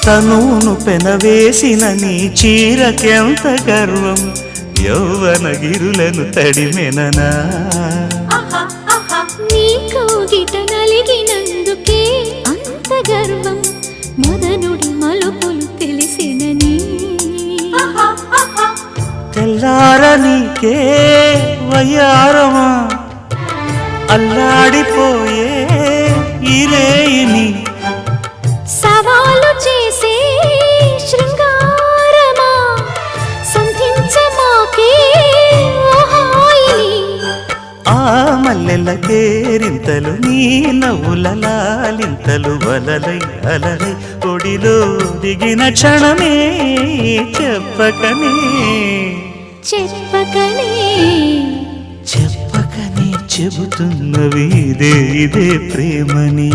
తనువును పెనవేసిన నీ చీరకెంత గర్వం యౌవన గిరులను తడిమెననా నీ కౌగిట నలిగినందుకే అంత గర్వం మదనుడి మలుపులు తెలిసినని తెల్లార నీకే వయ్యారమా అల్లాడిపోయే ఇరేయిని సవాలు చేసే శృంగారమా సంధించమాకే ఆ మల్లెల కేరింతలు నీ నవ్వుల లాలింతలు వలలై అలలై ఒడిలో దిగిన క్షణమే చెప్పకనే చెప్పకనే చెప్పకనే చెబుతున్నవి ఇదే ప్రేమని